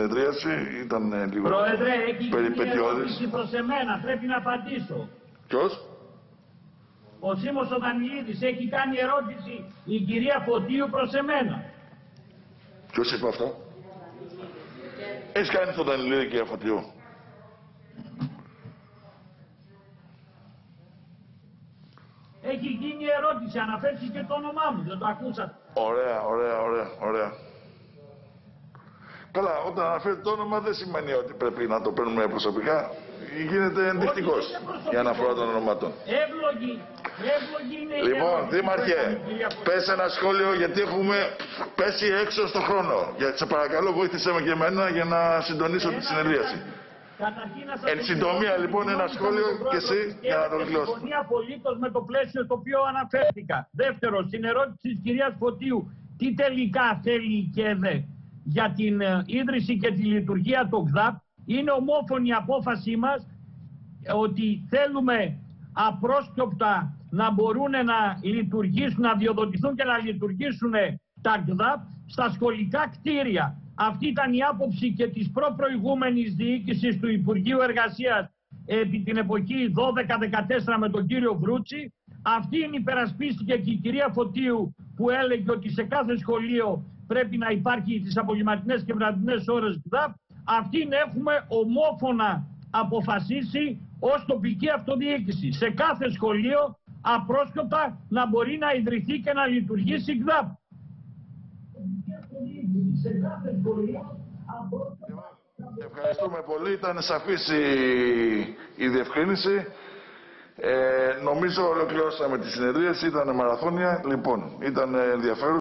συνεδρίαση, ήταν λίγο Πρόεδρε, έχει περιπετειώδης. ερώτηση προς εμένα, πρέπει να απαντήσω. Ποιος? Ο Σίμος ο Δανιλίδης έχει κάνει ερώτηση η κυρία Φωτίου προς εμένα. Ποιος είπε αυτό? Έχεις κάνει τον Δανιλίδη, κυρία Φωτίου? Έχει γίνει ερώτηση, αναφέρθηκε το όνομά μου, δεν το ακούσατε. Ωραία. Καλά, όταν αναφέρει το όνομα δεν σημαίνει ότι πρέπει να το παίρνουμε προσωπικά. Γίνεται ενδεικτικός η αναφορά των ονομάτων. Εύλογη είναι η Λοιπόν, ερώτηση. Δήμαρχε, πες ένα σχόλιο γιατί έχουμε πέσει έξω στον χρόνο. Σε παρακαλώ, βοήθησέ με και εμένα για να συντονίσω τη συνεδρίαση. Εν συντομία, λοιπόν, ένα σχόλιο και εσύ για να το ολοκληρώσουμε. Συμφωνεί απολύτως με το πλαίσιο στο οποίο αναφέρθηκα. Δεύτερον, στην ερώτηση της κυρίας Φωτίου, τι τελικά θέλει η ΚΕΔΕ για την ίδρυση και τη λειτουργία του ΚΔΑΠ, είναι ομόφωνη η απόφασή μας ότι θέλουμε απρόσκοπτα να μπορούν να λειτουργήσουν, να διοδοτηθούν και να λειτουργήσουν τα ΚΔΑΠ στα σχολικά κτίρια. Αυτή ήταν η άποψη και της προπροηγούμενης διοίκησης του Υπουργείου Εργασίας επί την εποχή 12-14 με τον κύριο Βρούτσι. Αυτή είναι υπερασπίστηκε και η κυρία Φωτίου που έλεγε ότι σε κάθε σχολείο πρέπει να υπάρχει τις απογευματινές και βραδινές ώρες ΚΔΑΠ. Αυτήν έχουμε ομόφωνα αποφασίσει ως τοπική αυτοδιοίκηση. Σε κάθε σχολείο απρόσκοπτα να μπορεί να ιδρυθεί και να λειτουργήσει ΚΔΑΠ. Ευχαριστούμε πολύ. Ήταν σαφής η διευκρίνηση. Νομίζω ολοκληρώσαμε τη συνεδρίαση. Ήταν μαραθώνια. Λοιπόν, ήταν ενδιαφέρον.